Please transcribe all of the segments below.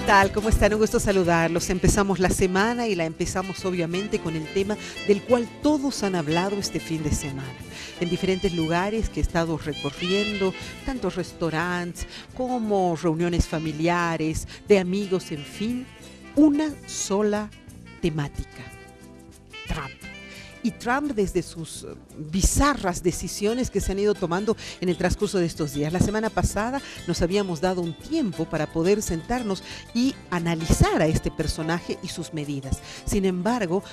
tal? ¿Cómo están? Un gusto saludarlos. Empezamos la semana y la empezamos obviamente con el tema del cual todos han hablado este fin de semana. En diferentes lugares que he estado recorriendo, tantos restaurantes como reuniones familiares, de amigos, en fin, una sola temática: Trump. Y Trump desde sus bizarras decisiones que se han ido tomando en el transcurso de estos días. La semana pasada nos habíamos dado un tiempo para poder sentarnos y analizar a este personaje y sus medidas. Sin embargo,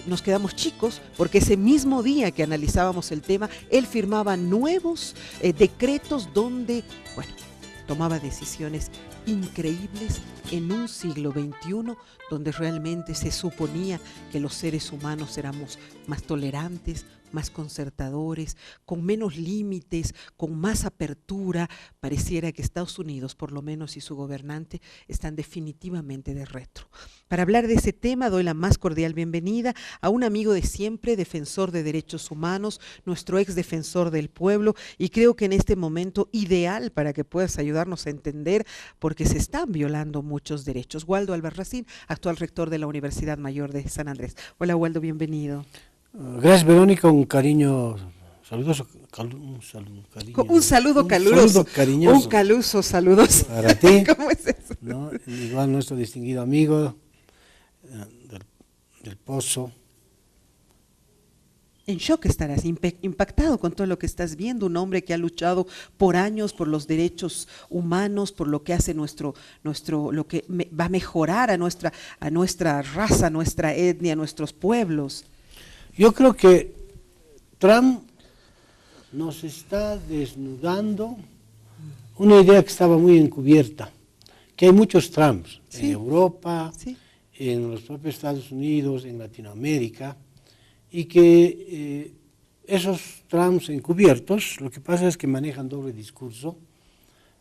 nos quedamos chicos porque ese mismo día que analizábamos el tema, él firmaba nuevos decretos donde, bueno, tomaba decisiones increíbles en un siglo XXI donde realmente se suponía que los seres humanos éramos más tolerantes, más concertadores, con menos límites, con más apertura. Pareciera que Estados Unidos, por lo menos, y su gobernante están definitivamente de retro. Para hablar de ese tema, doy la más cordial bienvenida a un amigo de siempre, defensor de derechos humanos, nuestro ex defensor del pueblo, y creo que en este momento ideal para que puedas ayudarnos a entender porque se están violando muchos derechos. Waldo Albarracín, actual rector de la Universidad Mayor de San Andrés. Hola Waldo, bienvenido. Gracias, Verónica, un cariño saludoso, un saludo caluroso, cariñoso, un caluso saludoso para ti. ¿Cómo es eso? ¿No? Igual nuestro distinguido amigo del Pozo. En shock estarás, impactado con todo lo que estás viendo, un hombre que ha luchado por años por los derechos humanos, por lo que hace lo que va a mejorar a nuestra raza, nuestra etnia, nuestros pueblos. Yo creo que Trump nos está desnudando una idea que estaba muy encubierta, que hay muchos Trumps, sí, en Europa, sí, en los propios Estados Unidos, en Latinoamérica, y que esos Trumps encubiertos, lo que pasa es que manejan doble discurso,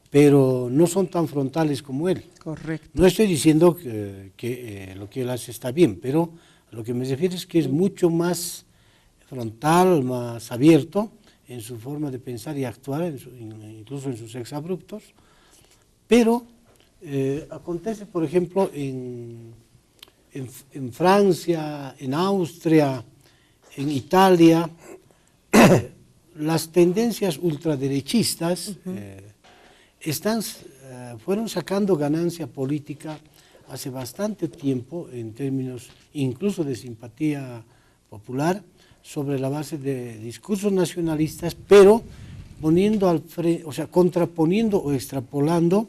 pero no son tan frontales como él. Correcto. No estoy diciendo que lo que él hace está bien, pero lo que me refiero es que es mucho más frontal, más abierto en su forma de pensar y actuar, incluso en sus exabruptos. Pero acontece, por ejemplo, en Francia, en Austria, en Italia, las tendencias ultraderechistas fueron sacando ganancia política hace bastante tiempo, en términos incluso de simpatía popular, sobre la base de discursos nacionalistas, pero contraponiendo o extrapolando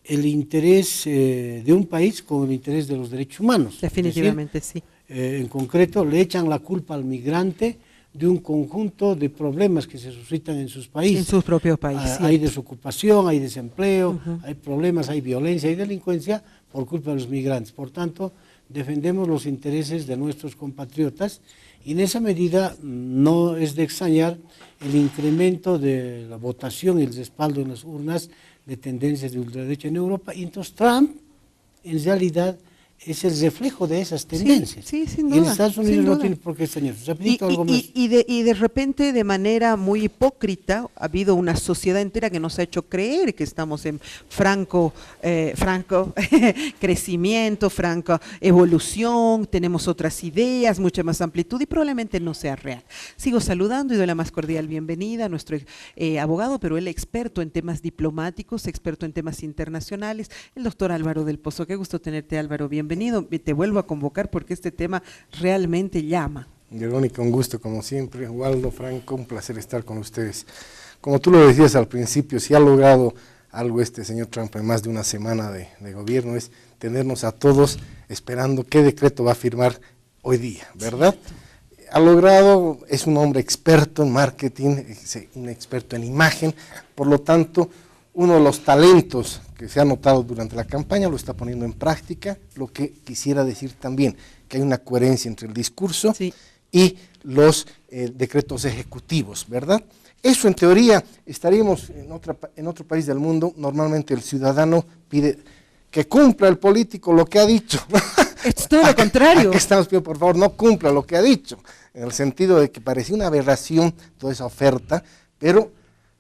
el interés de un país con el interés de los derechos humanos. Definitivamente, es decir, sí. En concreto, le echan la culpa al migrante de un conjunto de problemas que se suscitan en sus países. En sus propios países. Hay desocupación, hay desempleo, hay problemas, hay violencia, hay delincuencia por culpa de los migrantes. Por tanto, defendemos los intereses de nuestros compatriotas y en esa medida no es de extrañar el incremento de la votación y el respaldo en las urnas de tendencias de ultraderecha en Europa. Y entonces Trump, en realidad, es el reflejo de esas tendencias. Sí, sin duda. Y en Estados Unidos no tiene por qué extrañar. Y de repente, de manera muy hipócrita, ha habido una sociedad entera que nos ha hecho creer que estamos en franco crecimiento, franca evolución, tenemos otras ideas, mucha más amplitud y probablemente no sea real. Sigo saludando y doy la más cordial bienvenida a nuestro abogado, pero él experto en temas diplomáticos, experto en temas internacionales, el doctor Álvaro del Pozo. Qué gusto tenerte, Álvaro, bienvenido. Te vuelvo a convocar porque este tema realmente llama. Verónica, un gusto como siempre. Waldo, Franco, un placer estar con ustedes. Como tú lo decías al principio, si ha logrado algo este señor Trump en más de una semana de gobierno, es tenernos a todos esperando qué decreto va a firmar hoy día, ¿verdad? Ha logrado, es un hombre experto en marketing, un experto en imagen, por lo tanto, uno de los talentos que se ha notado durante la campaña lo está poniendo en práctica, lo que quisiera decir también, que hay una coherencia entre el discurso, sí, y los decretos ejecutivos, ¿verdad? Eso en teoría estaríamos en otro país del mundo, normalmente el ciudadano pide que cumpla el político lo que ha dicho. Es todo lo contrario. Aquí estamos pidiendo, por favor, no cumpla lo que ha dicho, en el sentido de que parecía una aberración toda esa oferta, pero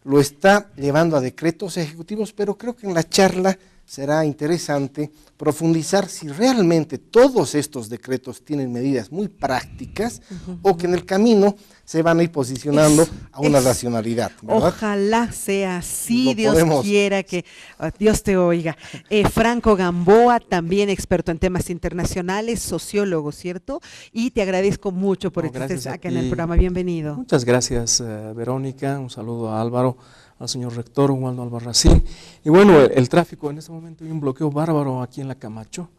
lo está llevando a decretos ejecutivos, pero creo que en la charla será interesante profundizar si realmente todos estos decretos tienen medidas muy prácticas o que en el camino se van a ir posicionando a una racionalidad, ¿verdad? Ojalá sea así, Lo Dios podemos. quiera que Dios te oiga. Franco Gamboa, también experto en temas internacionales, sociólogo, ¿cierto? Y te agradezco mucho por estar acá en el programa. Bienvenido. Muchas gracias, Verónica. Un saludo a Álvaro, al señor rector, Waldo Albarracín. Y bueno, el tráfico, en este momento hay un bloqueo bárbaro aquí en la Camacho.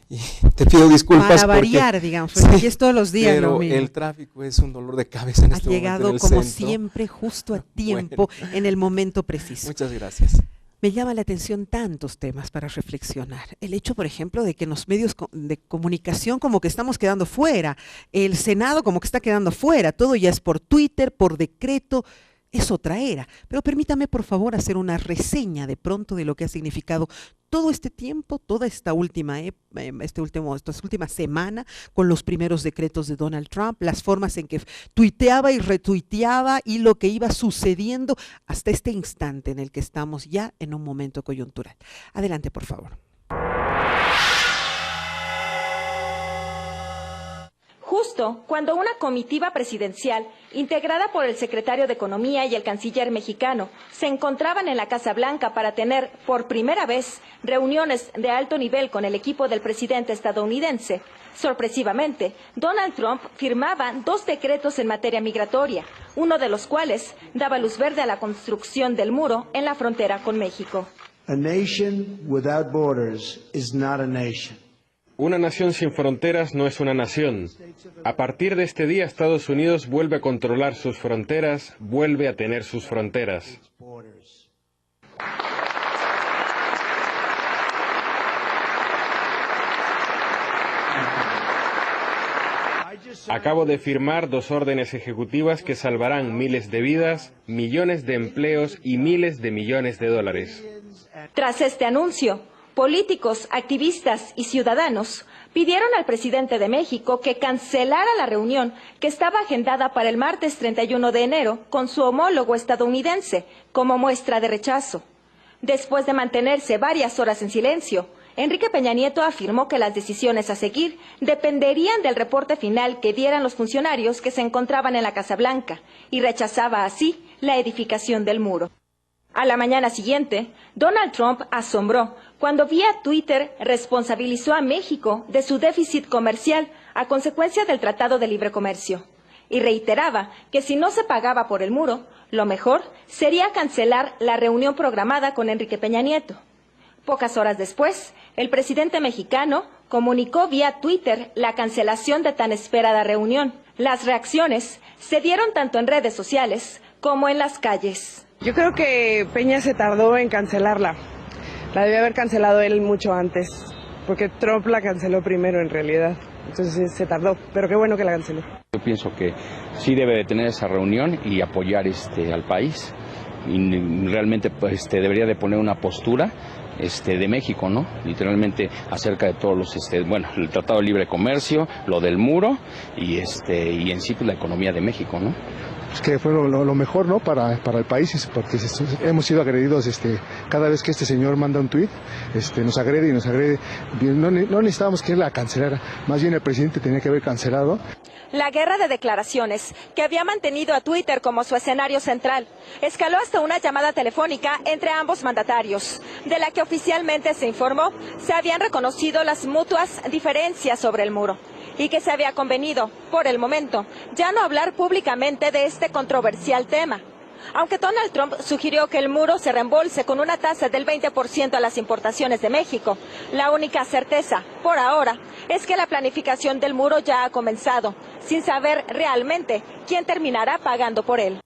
Y te pido disculpas. Para variar, porque, digamos, porque aquí es todos los días pero lo mismo. el tráfico es un dolor de cabeza en Ha este momento llegado en el como centro. siempre, justo a tiempo, en el momento preciso. Muchas gracias. Me llama la atención tantos temas para reflexionar. El hecho, por ejemplo, de que en los medios de comunicación como que estamos quedando fuera, el Senado como que está quedando fuera, todo ya es por Twitter, por decreto, es otra era. Pero permítame, por favor, hacer una reseña de pronto de lo que ha significado todo este tiempo, toda esta esta última semana con los primeros decretos de Donald Trump, las formas en que tuiteaba y retuiteaba y lo que iba sucediendo hasta este instante en el que estamos ya en un momento coyuntural. Adelante, por favor. Justo cuando una comitiva presidencial, integrada por el secretario de Economía y el canciller mexicano, se encontraban en la Casa Blanca para tener, por primera vez, reuniones de alto nivel con el equipo del presidente estadounidense, sorpresivamente, Donald Trump firmaba 2 decretos en materia migratoria, uno de los cuales daba luz verde a la construcción del muro en la frontera con México. A nation without borders is not a nation. Una nación sin fronteras no es una nación. A partir de este día, Estados Unidos vuelve a controlar sus fronteras, vuelve a tener sus fronteras. Acabo de firmar 2 órdenes ejecutivas que salvarán miles de vidas, millones de empleos y miles de millones de dólares. Tras este anuncio, políticos, activistas y ciudadanos pidieron al presidente de México que cancelara la reunión que estaba agendada para el martes 31 de enero con su homólogo estadounidense como muestra de rechazo. Después de mantenerse varias horas en silencio, Enrique Peña Nieto afirmó que las decisiones a seguir dependerían del reporte final que dieran los funcionarios que se encontraban en la Casa Blanca y rechazaba así la edificación del muro. A la mañana siguiente, Donald Trump asombró cuando vía Twitter responsabilizó a México de su déficit comercial a consecuencia del Tratado de Libre Comercio y reiteraba que si no se pagaba por el muro, lo mejor sería cancelar la reunión programada con Enrique Peña Nieto. Pocas horas después, el presidente mexicano comunicó vía Twitter la cancelación de tan esperada reunión. Las reacciones se dieron tanto en redes sociales como en las calles. Yo creo que Peña se tardó en cancelarla. La debió haber cancelado él mucho antes, porque Trump la canceló primero en realidad. Entonces se tardó, pero qué bueno que la canceló. Yo pienso que sí debe de tener esa reunión y apoyar al país. Y realmente pues, debería de poner una postura de México, ¿no? Literalmente acerca de todos los, el Tratado de Libre Comercio, lo del muro y en sí pues, la economía de México, ¿no? Pues que fue lo mejor, ¿no? Para el país, porque hemos sido agredidos cada vez que este señor manda un tuit, nos agrede y nos agrede. No necesitábamos que él la cancelara, más bien el presidente tenía que haber cancelado. La guerra de declaraciones, que había mantenido a Twitter como su escenario central, escaló hasta una llamada telefónica entre ambos mandatarios, de la que oficialmente se informó se habían reconocido las mutuas diferencias sobre el muro y que se había convenido, por el momento, ya no hablar públicamente de este controversial tema. Aunque Donald Trump sugirió que el muro se reembolse con una tasa del 20% a las importaciones de México, la única certeza, por ahora, es que la planificación del muro ya ha comenzado, sin saber realmente quién terminará pagando por él.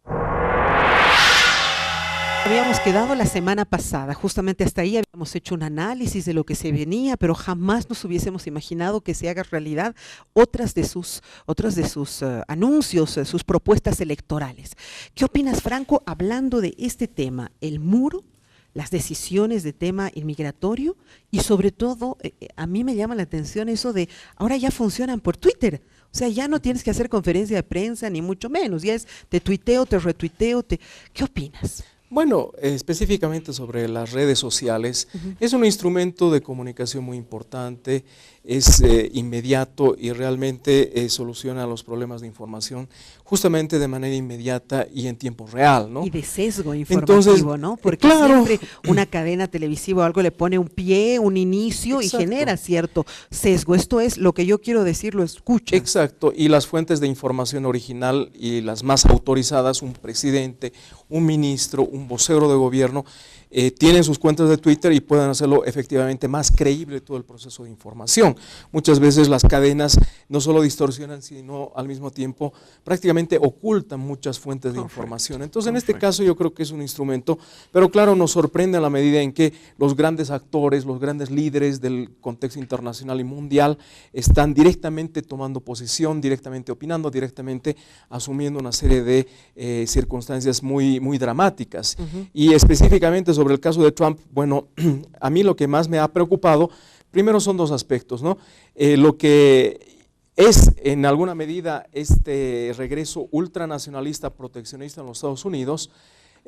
Habíamos quedado la semana pasada, justamente hasta ahí habíamos hecho un análisis de lo que se venía, pero jamás nos hubiésemos imaginado que se haga realidad otras de sus anuncios, sus propuestas electorales. ¿Qué opinas, Franco, hablando de este tema, el muro, las decisiones de tema inmigratorio y sobre todo, a mí me llama la atención eso de ahora ya funcionan por Twitter? O sea, ya no tienes que hacer conferencia de prensa ni mucho menos, ya es te tuiteo, te retuiteo, ¿qué opinas? Bueno, específicamente sobre las redes sociales, es un instrumento de comunicación muy importante, es inmediato y realmente soluciona los problemas de información justamente de manera inmediata y en tiempo real, ¿no? Y de sesgo informativo, Entonces, ¿no? Porque claro, siempre una cadena televisiva o algo le pone un pie, un inicio exacto, y genera cierto sesgo. Esto es lo que yo quiero decir, lo escuchan. Exacto, y las fuentes de información original y las más autorizadas, un presidente, un ministro, un vocero de gobierno, tienen sus cuentas de Twitter y pueden hacerlo efectivamente más creíble todo el proceso de información. Muchas veces las cadenas no solo distorsionan, sino al mismo tiempo prácticamente ocultan muchas fuentes de información. Entonces, en este caso yo creo que es un instrumento, pero claro, nos sorprende a la medida en que los grandes actores, los grandes líderes del contexto internacional y mundial están directamente tomando posición, directamente opinando, directamente asumiendo una serie de circunstancias muy dramáticas. Y específicamente sobre el caso de Trump, bueno, a mí lo que más me ha preocupado, primero son dos aspectos, ¿no? Lo que es en alguna medida este regreso ultranacionalista proteccionista en los Estados Unidos,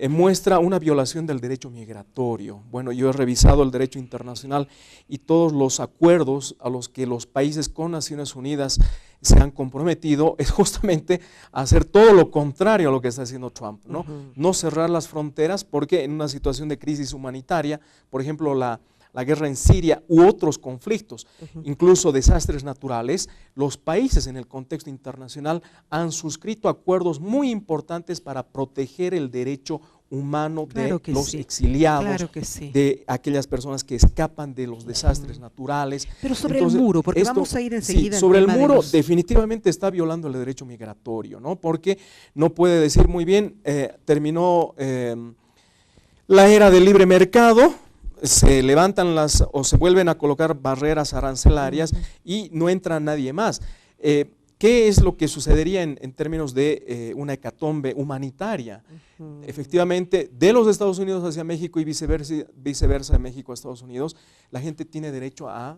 muestra una violación del derecho migratorio. Bueno, yo he revisado el derecho internacional y todos los acuerdos a los que los países con Naciones Unidas se han comprometido es justamente hacer todo lo contrario a lo que está haciendo Trump, ¿no? No cerrar las fronteras porque en una situación de crisis humanitaria, por ejemplo la guerra en Siria u otros conflictos, incluso desastres naturales, los países en el contexto internacional han suscrito acuerdos muy importantes para proteger el derecho humano de los exiliados, de aquellas personas que escapan de los desastres naturales. Pero sobre el muro, porque vamos a ir enseguida. Sí, sobre el muro definitivamente está violando el derecho migratorio, ¿no? Porque no puede decir muy bien, terminó la era del libre mercado, se levantan o se vuelven a colocar barreras arancelarias y no entra nadie más. ¿Qué es lo que sucedería en términos de una hecatombe humanitaria? Efectivamente, de los Estados Unidos hacia México y viceversa de México a Estados Unidos, la gente tiene derecho a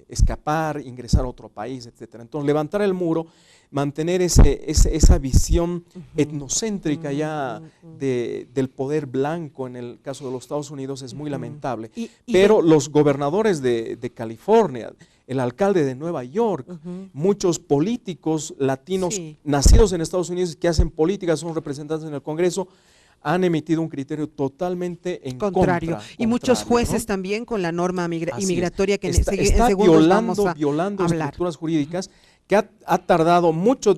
escapar, ingresar a otro país, etc. Entonces, levantar el muro, mantener esa visión etnocéntrica ya del poder blanco en el caso de los Estados Unidos es muy lamentable. Pero los gobernadores de California, el alcalde de Nueva York, muchos políticos latinos nacidos en Estados Unidos que hacen política, son representantes en el Congreso, han emitido un criterio totalmente en contrario. Y muchos jueces, ¿no?, también con la norma inmigratoria que está violando estructuras jurídicas que han tardado mucho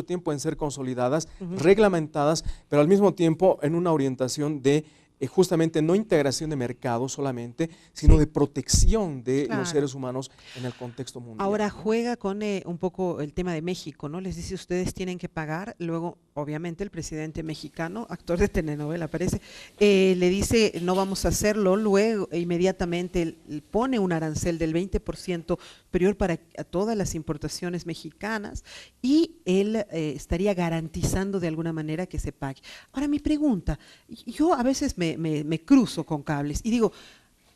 tiempo en ser consolidadas, reglamentadas, pero al mismo tiempo en una orientación de justamente no integración de mercado solamente, sino de protección de los seres humanos en el contexto mundial. Ahora juega con un poco el tema de México, ¿no? Les dice, ustedes tienen que pagar, luego obviamente el presidente mexicano, actor de telenovela parece, le dice no vamos a hacerlo, luego inmediatamente pone un arancel del 20% superior para todas las importaciones mexicanas y él estaría garantizando de alguna manera que se pague. Ahora mi pregunta, yo a veces me cruzo con cables y digo,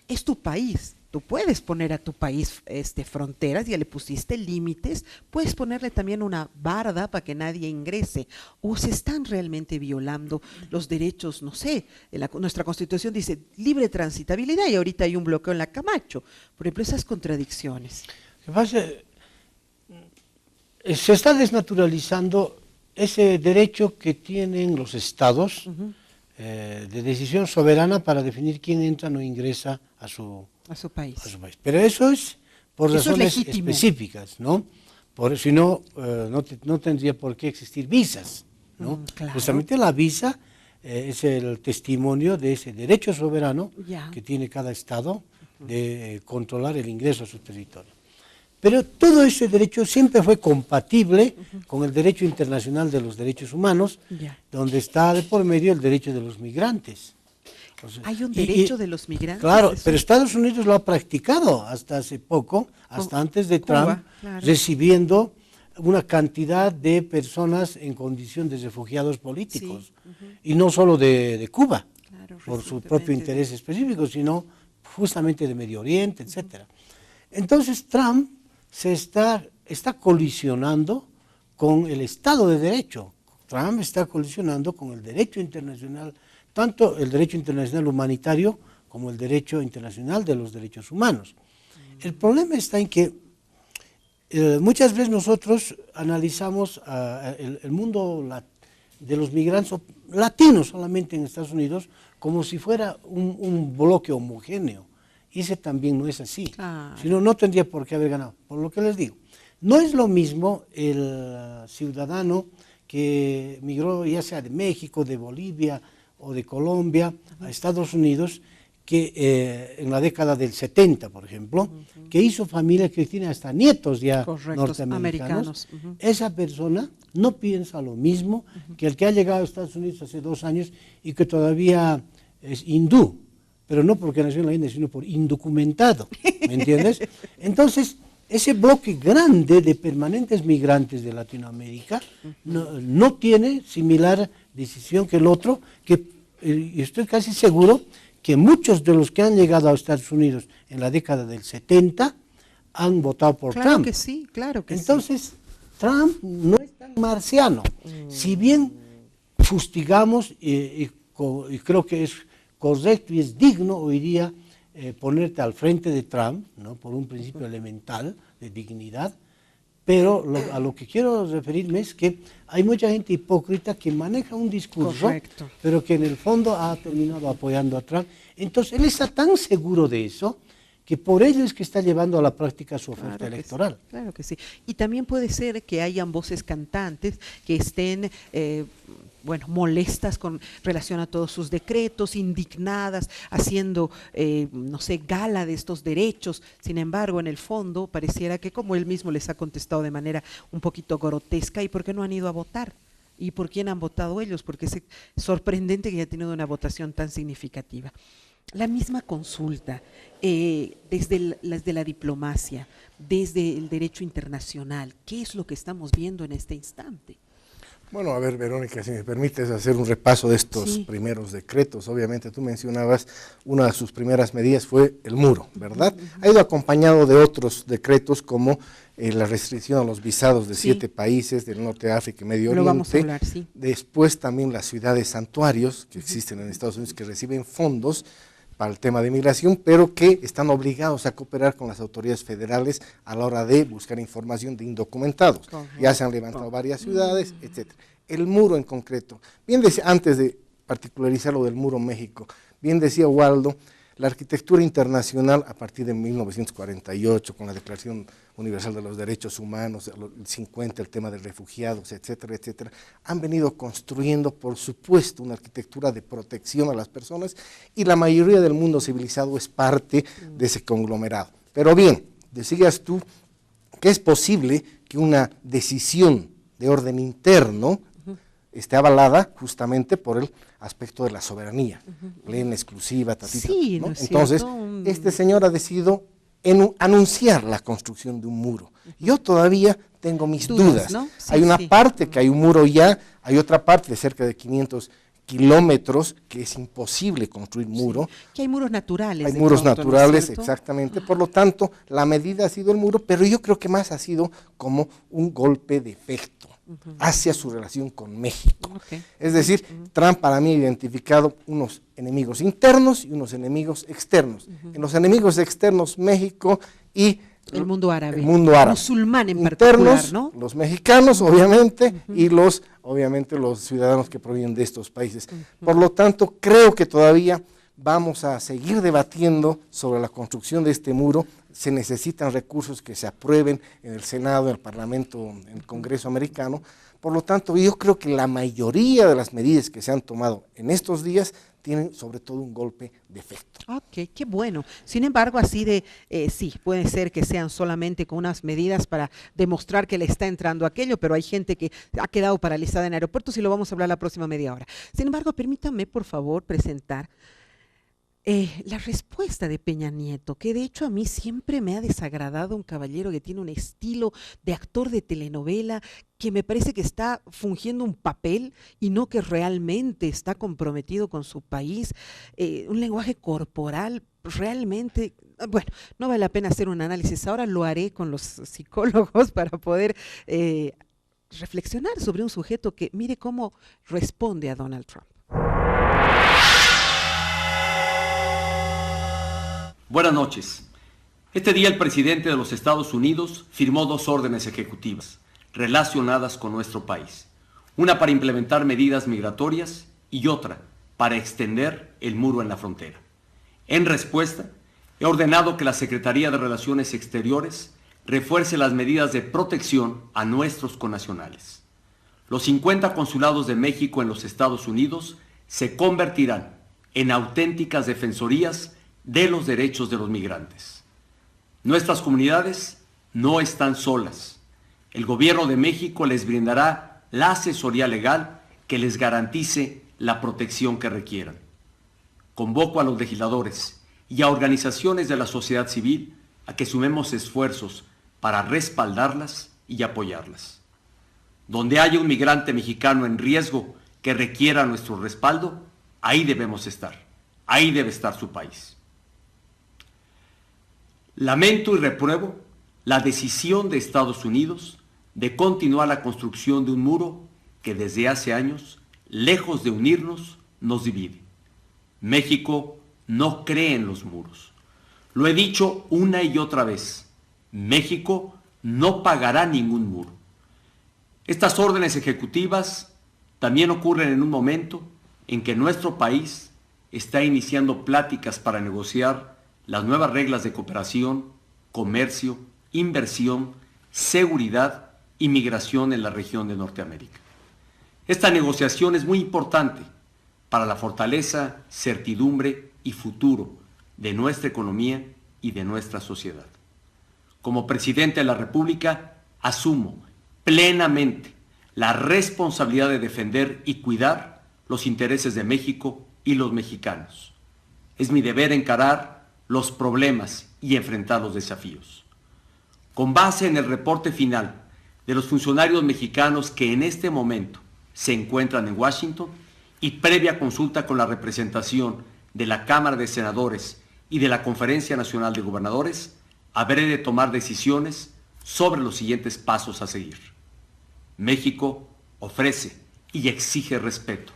es tu país, tú puedes poner a tu país fronteras, ya le pusiste límites, puedes ponerle también una barda para que nadie ingrese, o se están realmente violando los derechos, no sé, nuestra Constitución dice libre transitabilidad y ahorita hay un bloqueo en la Camacho, por ejemplo, esas contradicciones. ¿Qué pasa? Se está desnaturalizando ese derecho que tienen los estados de decisión soberana para definir quién entra o ingresa a su país. Pero eso es por razones específicas, ¿no? Si no, no tendría por qué existir visas, ¿no? Claro. Justamente la visa es el testimonio de ese derecho soberano que tiene cada estado de controlar el ingreso a su territorio. Pero todo ese derecho siempre fue compatible con el derecho internacional de los derechos humanos, donde está de por medio el derecho de los migrantes. Entonces, hay un derecho de los migrantes. Claro, pero Estados Unidos lo ha practicado hasta hace poco, hasta antes de Trump, recibiendo una cantidad de personas en condición de refugiados políticos, y no solo de Cuba, por su propio interés específico, sino justamente de Medio Oriente, etcétera. Entonces Trump se está colisionando con el Estado de Derecho. Trump está colisionando con el derecho internacional tanto el derecho internacional humanitario como el derecho internacional de los derechos humanos. El problema está en que muchas veces nosotros analizamos el mundo de los migrantes latinos solamente en Estados Unidos como si fuera un bloque homogéneo. Y ese también no es así. Si no, no tendría por qué haber ganado. Por lo que les digo, no es lo mismo el ciudadano que migró ya sea de México, de Bolivia o de Colombia a Estados Unidos, que en la década del 70, por ejemplo, que hizo familia que tiene hasta nietos ya norteamericanos. Esa persona no piensa lo mismo que el que ha llegado a Estados Unidos hace 2 años y que todavía es hindú, pero no porque nació en la India, sino por indocumentado, ¿me entiendes? Entonces, ese bloque grande de permanentes migrantes de Latinoamérica no tiene similar decisión que el otro, que estoy casi seguro que muchos de los que han llegado a Estados Unidos en la década del 70 han votado por Trump. Claro que sí, claro que Entonces, Trump no es tan marciano. Si bien fustigamos, y creo que es correcto y es digno hoy día ponerte al frente de Trump, ¿no? Por un principio elemental de dignidad, pero a lo que quiero referirme es que hay mucha gente hipócrita que maneja un discurso, pero que en el fondo ha terminado apoyando a Trump. Entonces él está tan seguro de eso que por ello es que está llevando a la práctica su oferta electoral. Sí, claro que sí. Y también puede ser que hayan voces cantantes que estén molestas con relación a todos sus decretos, indignadas, haciendo, no sé, gala de estos derechos. Sin embargo, en el fondo, pareciera que, como él mismo les ha contestado de manera un poquito grotesca, ¿y por qué no han ido a votar? ¿Y por quién han votado ellos? Porque es sorprendente que haya tenido una votación tan significativa. La misma consulta, desde la diplomacia, desde el derecho internacional, ¿qué es lo que estamos viendo en este instante? Bueno, a ver, Verónica, si me permites hacer un repaso de estos primeros decretos. Obviamente tú mencionabas, una de sus primeras medidas fue el muro, ¿verdad? Ha ido acompañado de otros decretos como la restricción a los visados de 7 países del norte de África y Medio Oriente. Vamos a hablar, Después también las ciudades santuarios que existen en Estados Unidos que reciben fondos para el tema de migración, pero que están obligados a cooperar con las autoridades federales a la hora de buscar información de indocumentados. Ya se han levantado varias ciudades, etc. El muro en concreto, bien decía, antes de particularizar lo del muro México, bien decía Waldo, la arquitectura internacional a partir de 1948, con la Declaración Universal de los Derechos Humanos, el 50, el tema de refugiados, etcétera, etcétera, han venido construyendo, por supuesto, una arquitectura de protección a las personas y la mayoría del mundo civilizado es parte de ese conglomerado. Pero bien, decías tú que es posible que una decisión de orden interno esté avalada justamente por el aspecto de la soberanía, plena, exclusiva, tatita, ¿no? Entonces, este señor ha decidido anunciar la construcción de un muro. Yo todavía tengo mis dudas. ¿No? Hay una parte que hay un muro ya, hay otra parte de cerca de 500 kilómetros que es imposible construir muro. Que hay muros naturales. Hay muros naturales, exactamente. Por lo tanto, la medida ha sido el muro, pero yo creo que más ha sido como un golpe de efecto hacia su relación con México. Es decir, Trump para mí ha identificado unos enemigos internos y unos enemigos externos. En los enemigos externos, México y el mundo árabe. El mundo árabe. Musulmán en internos, particular, ¿no? Los mexicanos, obviamente, y los ciudadanos que provienen de estos países. Por lo tanto, creo que todavía vamos a seguir debatiendo sobre la construcción de este muro. Se necesitan recursos que se aprueben en el Senado, en el Parlamento, en el Congreso americano. Por lo tanto, yo creo que la mayoría de las medidas que se han tomado en estos días tienen sobre todo un golpe de efecto. Ok, qué bueno. Sin embargo, así de, sí, puede ser que sean solamente con unas medidas para demostrar que le está entrando aquello, pero hay gente que ha quedado paralizada en aeropuertos y lo vamos a hablar la próxima media hora. Sin embargo, permítame, por favor, presentar la respuesta de Peña Nieto, que de hecho a mí siempre me ha desagradado un caballero que tiene un estilo de actor de telenovela, que me parece que está fungiendo un papel y no que realmente está comprometido con su país, un lenguaje corporal realmente, bueno, no vale la pena hacer un análisis, ahora lo haré con los psicólogos para poder reflexionar sobre un sujeto que mire cómo responde a Donald Trump. Buenas noches. Este día el presidente de los Estados Unidos firmó 2 órdenes ejecutivas relacionadas con nuestro país. Una para implementar medidas migratorias y otra para extender el muro en la frontera. En respuesta, he ordenado que la Secretaría de Relaciones Exteriores refuerce las medidas de protección a nuestros connacionales. Los 50 consulados de México en los Estados Unidos se convertirán en auténticas defensorías de los derechos de los migrantes. Nuestras comunidades no están solas. El Gobierno de México les brindará la asesoría legal que les garantice la protección que requieran. Convoco a los legisladores y a organizaciones de la sociedad civil a que sumemos esfuerzos para respaldarlas y apoyarlas. Donde haya un migrante mexicano en riesgo que requiera nuestro respaldo, ahí debemos estar. Ahí debe estar su país. Lamento y repruebo la decisión de Estados Unidos de continuar la construcción de un muro que desde hace años, lejos de unirnos, nos divide. México no cree en los muros. Lo he dicho una y otra vez. México no pagará ningún muro. Estas órdenes ejecutivas también ocurren en un momento en que nuestro país está iniciando pláticas para negociar las nuevas reglas de cooperación, comercio, inversión, seguridad y migración en la región de Norteamérica. Esta negociación es muy importante para la fortaleza, certidumbre y futuro de nuestra economía y de nuestra sociedad. Como presidente de la República, asumo plenamente la responsabilidad de defender y cuidar los intereses de México y los mexicanos. Es mi deber encarar los problemas y enfrentar los desafíos. Con base en el reporte final de los funcionarios mexicanos que en este momento se encuentran en Washington y previa consulta con la representación de la Cámara de Senadores y de la Conferencia Nacional de Gobernadores, habré de tomar decisiones sobre los siguientes pasos a seguir. México ofrece y exige respeto,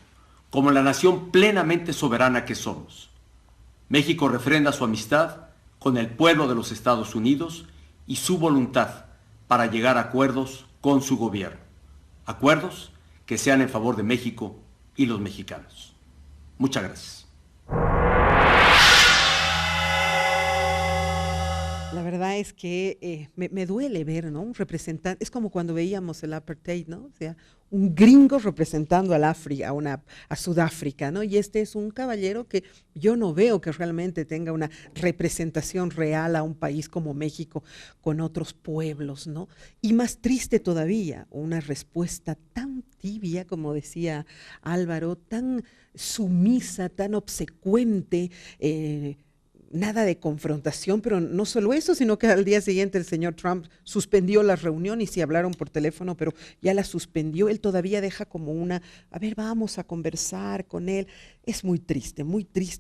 como la nación plenamente soberana que somos. México refrenda su amistad con el pueblo de los Estados Unidos y su voluntad para llegar a acuerdos con su gobierno. Acuerdos que sean en favor de México y los mexicanos. Muchas gracias. La verdad es que me duele ver, ¿no? Un representante, es como cuando veíamos el apartheid, ¿no? O sea, un gringo representando al África, a Sudáfrica, ¿no? Y este es un caballero que yo no veo que realmente tenga una representación real a un país como México con otros pueblos, ¿no? Y más triste todavía, una respuesta tan tibia, como decía Álvaro, tan sumisa, tan obsecuente, nada de confrontación, pero no solo eso, sino que al día siguiente el señor Trump suspendió la reunión y sí hablaron por teléfono, pero ya la suspendió. Él todavía deja como a ver, vamos a conversar con él. Es muy triste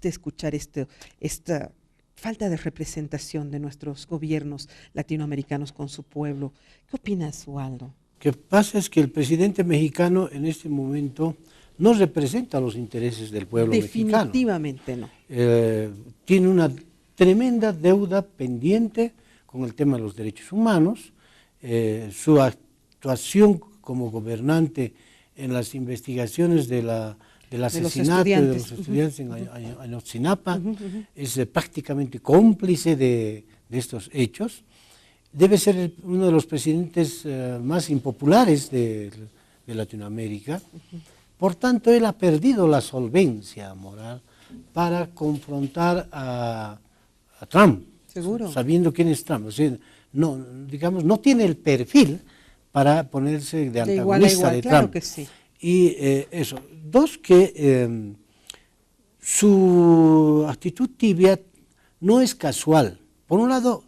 escuchar esta falta de representación de nuestros gobiernos latinoamericanos con su pueblo. ¿Qué opinas, Waldo? Lo que pasa es que el presidente mexicano en este momento no representa los intereses del pueblo mexicano. Definitivamente no. Tiene una tremenda deuda pendiente con el tema de los derechos humanos. Su actuación como gobernante en las investigaciones del asesinato de los estudiantes en Ayotzinapa es prácticamente cómplice de estos hechos. Debe ser uno de los presidentes más impopulares de Latinoamérica. Por tanto, él ha perdido la solvencia moral para confrontar a Trump, ¿seguro? Sabiendo quién es Trump. O sea, no tiene el perfil para ponerse de antagonista de claro Trump. Que sí. Y eso. Dos, que su actitud tibia no es casual. Por un lado,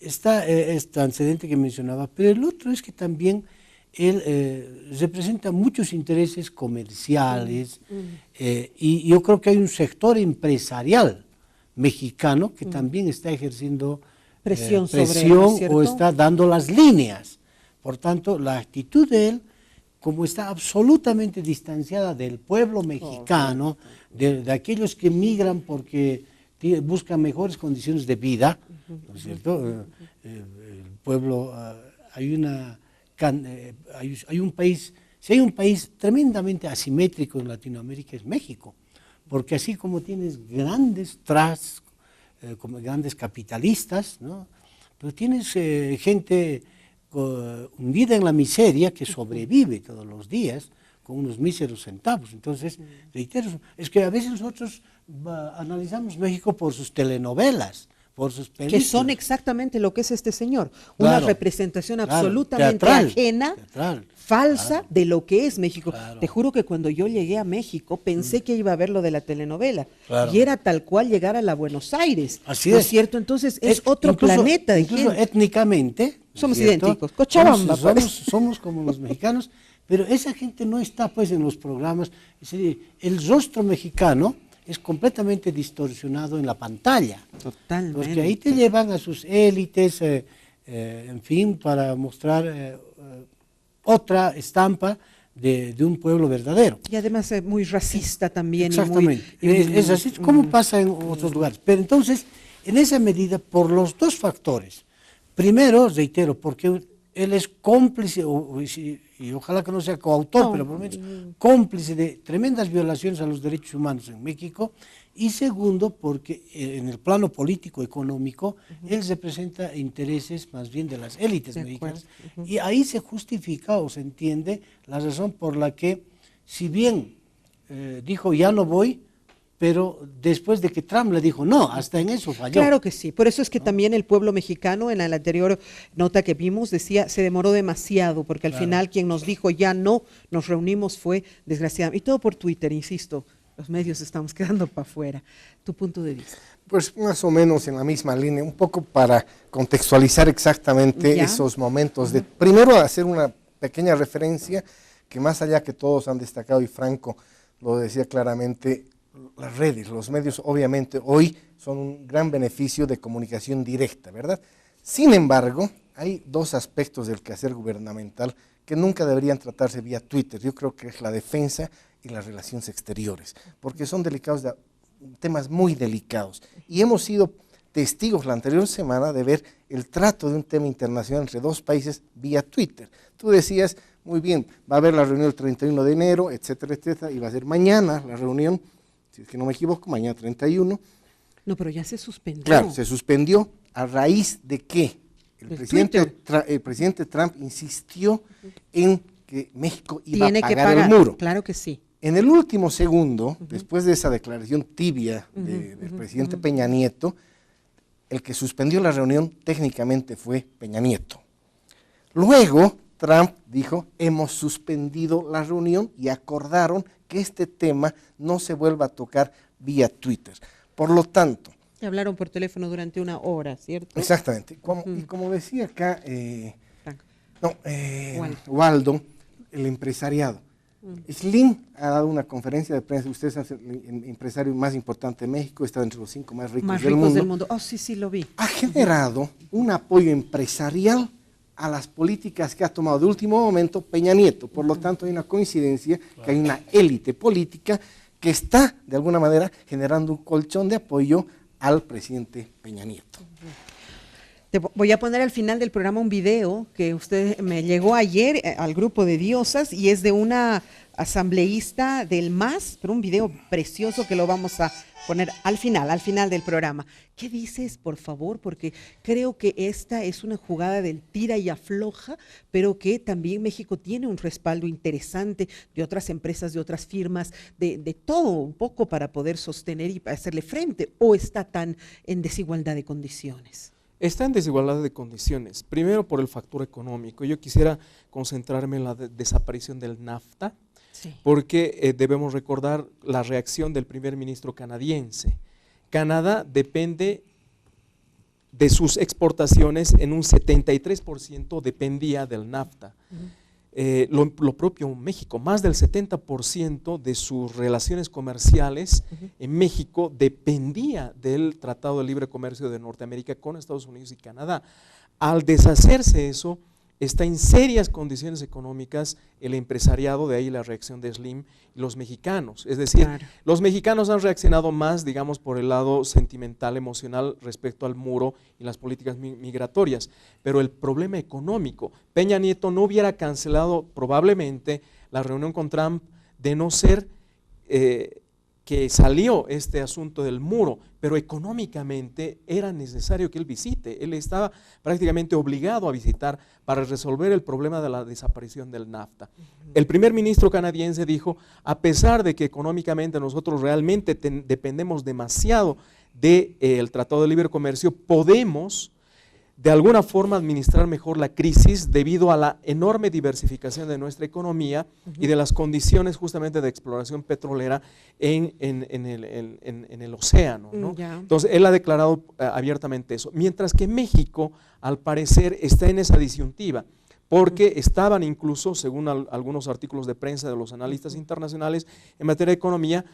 está este antecedente que mencionaba, pero el otro es que también él representa muchos intereses comerciales y yo creo que hay un sector empresarial mexicano que también está ejerciendo presión o está dando las líneas. Por tanto, la actitud de él, como está absolutamente distanciada del pueblo mexicano, de aquellos que migran porque buscan mejores condiciones de vida, ¿no es cierto? El pueblo, hay un país, si hay un país tremendamente asimétrico en Latinoamérica es México, porque así como tienes grandes trusts, como grandes capitalistas, ¿no? Pero tienes gente hundida en la miseria que sobrevive todos los días con unos míseros centavos. Entonces, reitero, es que a veces nosotros analizamos México por sus telenovelas, por sus películas. Que son exactamente lo que es este señor, una Claro, representación claro, absolutamente teatral, ajena, falsa de lo que es México. Te juro que cuando yo llegué a México pensé que iba a ver lo de la telenovela, Claro. y era tal cual llegar a la Buenos Aires. Así ¿No es. es cierto? Entonces es otro Incluso- planeta de incluso gente. étnicamente. ¿no es Somos cierto? idénticos. Cochabamba, Somos como los mexicanos, pero esa gente no está pues en los programas. Es decir, el rostro mexicano es completamente distorsionado en la pantalla. Totalmente. Porque ahí te llevan a sus élites, en fin, para mostrar otra estampa de un pueblo verdadero. Y además es muy racista también. Exactamente. Y muy, Es así como pasa en otros lugares. Pero entonces, en esa medida, por los dos factores. Primero, reitero, porque él es cómplice, y ojalá que no sea coautor, pero por lo menos cómplice de tremendas violaciones a los derechos humanos en México. Y segundo, porque en el plano político económico, él representa intereses más bien de las élites mexicanas. Y ahí se justifica o se entiende la razón por la que, si bien dijo ya no voy, pero después de que Trump le dijo no, hasta en eso falló. Claro que sí, por eso es que también el pueblo mexicano, en la anterior nota que vimos, decía, se demoró demasiado, porque al final quien nos dijo ya no, nos reunimos fue desgraciadamente, y todo por Twitter, insisto, los medios estamos quedando para afuera. ¿Tu punto de vista? Pues más o menos en la misma línea, un poco para contextualizar exactamente ¿Ya? esos momentos. Primero hacer una pequeña referencia, que más allá que todos han destacado, y Franco lo decía claramente, las redes, los medios obviamente hoy son un gran beneficio de comunicación directa, ¿verdad? Sin embargo, hay dos aspectos del quehacer gubernamental que nunca deberían tratarse vía Twitter. Yo creo que es la defensa y las relaciones exteriores, porque son temas muy delicados. Y hemos sido testigos la anterior semana de ver el trato de un tema internacional entre dos países vía Twitter. Tú decías, muy bien, va a haber la reunión el 31 de enero, etcétera, etcétera, y va a ser mañana la reunión, si es que no me equivoco, mañana 31. No, pero ya se suspendió. Claro, se suspendió a raíz de que el presidente Trump insistió en que México iba a pagar el muro. Claro que sí. En el último segundo, después de esa declaración tibia del presidente Peña Nieto, el que suspendió la reunión técnicamente fue Peña Nieto. Luego, Trump dijo, hemos suspendido la reunión y acordaron que este tema no se vuelva a tocar vía Twitter. Por lo tanto... Hablaron por teléfono durante una hora, ¿cierto? Exactamente. Y como decía acá Waldo, el empresariado. Slim ha dado una conferencia de prensa, usted es el empresario más importante de México, está entre los 5 más ricos del mundo. Oh, sí, sí, lo vi. Ha generado un apoyo empresarial a las políticas que ha tomado de último momento Peña Nieto. Por lo tanto, hay una coincidencia que hay una élite política que está, de alguna manera, generando un colchón de apoyo al presidente Peña Nieto. Te voy a poner al final del programa un video que usted me llegó ayer al grupo de Diosas y es de una asambleísta del MAS, pero un video precioso que lo vamos a poner al final del programa. ¿Qué dices, por favor? Porque creo que esta es una jugada del tira y afloja, pero que también México tiene un respaldo interesante de otras empresas, de otras firmas, de todo un poco para poder sostener y hacerle frente, o está tan en desigualdad de condiciones. Está en desigualdad de condiciones, primero por el factor económico. Yo quisiera concentrarme en la desaparición del NAFTA, sí, porque debemos recordar la reacción del primer ministro canadiense. Canadá depende de sus exportaciones, en un 73% dependía del NAFTA. Lo propio México, más del 70% de sus relaciones comerciales en México dependía del Tratado de Libre Comercio de Norteamérica con Estados Unidos y Canadá. Al deshacerse eso, está en serias condiciones económicas el empresariado, de ahí la reacción de Slim y los mexicanos. Es decir, claro, los mexicanos han reaccionado más, digamos, por el lado sentimental, emocional respecto al muro y las políticas migratorias, pero el problema económico, Peña Nieto no hubiera cancelado probablemente la reunión con Trump de no ser que salió este asunto del muro, pero económicamente era necesario que él visite. Él estaba prácticamente obligado a visitar para resolver el problema de la desaparición del NAFTA. El primer ministro canadiense dijo, a pesar de que económicamente nosotros realmente dependemos demasiado del Tratado de Libre Comercio, podemos de alguna forma administrar mejor la crisis debido a la enorme diversificación de nuestra economía y de las condiciones justamente de exploración petrolera en el océano, ¿no? Entonces, él ha declarado abiertamente eso. Mientras que México, al parecer, está en esa disyuntiva, porque estaban incluso, según algunos artículos de prensa de los analistas internacionales en materia de economía,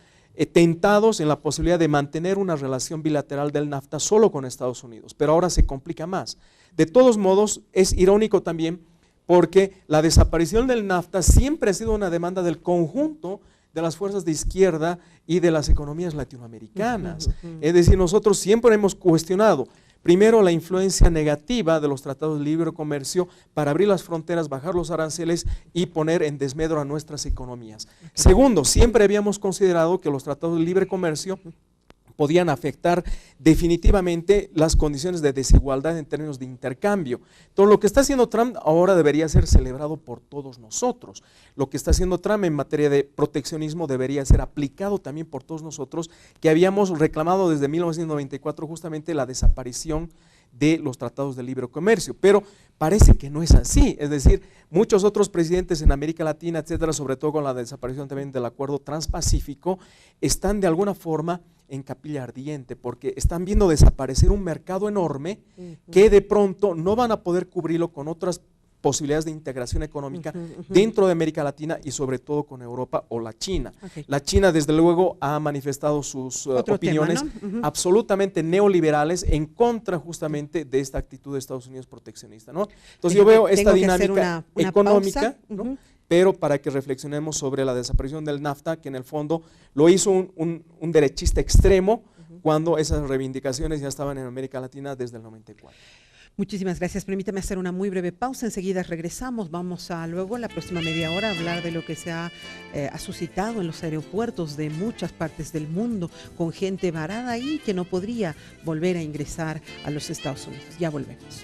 tentados en la posibilidad de mantener una relación bilateral del NAFTA solo con Estados Unidos, pero ahora se complica más. De todos modos, es irónico también porque la desaparición del NAFTA siempre ha sido una demanda del conjunto de las fuerzas de izquierda y de las economías latinoamericanas. Es decir, nosotros siempre hemos cuestionado primero la influencia negativa de los tratados de libre comercio para abrir las fronteras, bajar los aranceles y poner en desmedro a nuestras economías. Segundo, siempre habíamos considerado que los tratados de libre comercio podían afectar definitivamente las condiciones de desigualdad en términos de intercambio. Entonces, lo que está haciendo Trump ahora debería ser celebrado por todos nosotros. Lo que está haciendo Trump en materia de proteccionismo debería ser aplicado también por todos nosotros, que habíamos reclamado desde 1994 justamente la desaparición de los tratados de libre comercio, pero parece que no es así. Es decir, muchos otros presidentes en América Latina, etcétera, sobre todo con la desaparición también del acuerdo transpacífico, están de alguna forma en capilla ardiente, porque están viendo desaparecer un mercado enorme que de pronto no van a poder cubrirlo con otras posibilidades de integración económica dentro de América Latina y sobre todo con Europa o la China. La China desde luego ha manifestado sus opiniones absolutamente neoliberales en contra justamente de esta actitud de Estados Unidos proteccionista, ¿no? Entonces yo veo esta dinámica económica, ¿no? Pero para que reflexionemos sobre la desaparición del NAFTA, que en el fondo lo hizo un derechista extremo cuando esas reivindicaciones ya estaban en América Latina desde el 94. Muchísimas gracias. Permítame hacer una muy breve pausa. Enseguida regresamos. Vamos a luego, la próxima media hora, hablar de lo que se ha suscitado en los aeropuertos de muchas partes del mundo, con gente varada ahí que no podría volver a ingresar a los Estados Unidos. Ya volvemos.